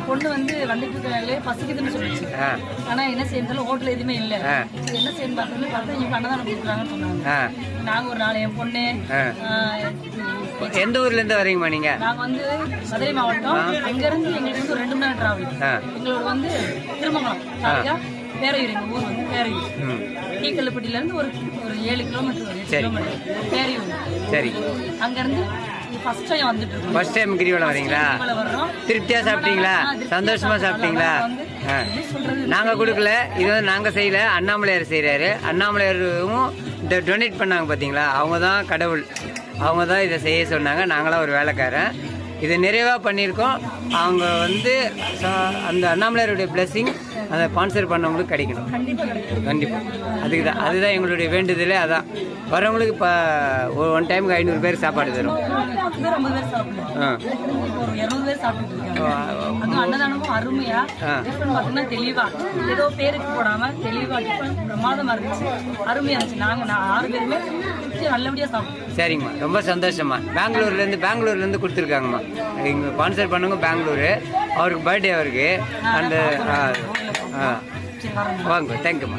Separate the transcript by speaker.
Speaker 1: பொண்ணு வந்து வந்துட்டு இருக்காங்களே பசிக்குதுன்னு சொல்லிச்சு. ஆனா என்ன செய்யறதுல ஹோட்டல் எதுவுமே இல்ல. என்ன செய்யணும் பார்த்தா இவங்க அன்னதானம் கொடுக்குறாங்கன்னு சொன்னாங்க. நாங்க ஒரு நாள் என் பொண்ணு
Speaker 2: எந்த ஊர்ல இருந்து வரீங்கம்மா நீங்க?
Speaker 1: நாங்க வந்து மதுரை மாவட்டம். அங்க இருந்து எங்களுக்கு வந்து 2 மணி நேரம் டிராவல். எங்களோட வந்து திருமங்கலம் பேரையூர், எங்க ஊர் வந்து பேரையூர். டீக்கல்லுப்பட்டியில இருந்து ஒரு 7 கிலோமீட்டர் பேரையூர்.
Speaker 2: சரி,
Speaker 1: அங்க இருந்து ஃபர்ஸ்ட் டைம் வந்துட்டு இருக்கோம்.
Speaker 2: ஃபர்ஸ்ட் டைம் கிரிவலம் வரீங்களா? திருப்தியா சாப்பிட்டீங்களா? சந்தோஷமா சாப்பிட்டீங்களா? நாங்க கொடுக்கல, இது வந்து நாங்க செய்யல, அண்ணாமலையார் செய்யறாரு. அண்ணாமலையாரும் இந்த டொனேட் பண்ணாங்க பாத்தீங்களா, அவங்க தான் கடவுள், அவங்க தான் இதை செய்ய சொன்னாங்க. நாங்களாம் ஒரு வேலைக்காரன், இதை நிறைவாக பண்ணியிருக்கோம். அவங்க வந்து அந்த அண்ணாமலையாருடைய பிளெஸிங் அதை ஸ்பான்சர் பண்ணவங்களுக்கு கிடைக்கணும். கண்டிப்பாக அதுதான் எங்களுடைய வேண்டுதலே. அதான் வரவங்களுக்கு இப்போ ஒன் டைமுக்கு 500 பேர் சாப்பாடு தரும்.
Speaker 1: அன்னதானமும் அருமையா பாத்தீங்கன்னா தெளிவா, ஏதோ பேருக்கு போடாம தெளிவா பிரமாதமா இருந்துச்சு, அருமையா இருந்துச்சு. நாங்க 6 பேருமே நல்லபடியா சாப்பிட்டோம்.
Speaker 2: சரிங்கம்மா, ரொம்ப சந்தோஷமா. பெங்களூர்ல இருந்து கொடுத்துருக்காங்கம்மா. இங்க ஸ்பான்சர் பண்ணவங்க பெங்களூரு. அவருக்கு பர்த்டே அவருக்கு அந்த வாங்க. தேங்க்யூம்மா.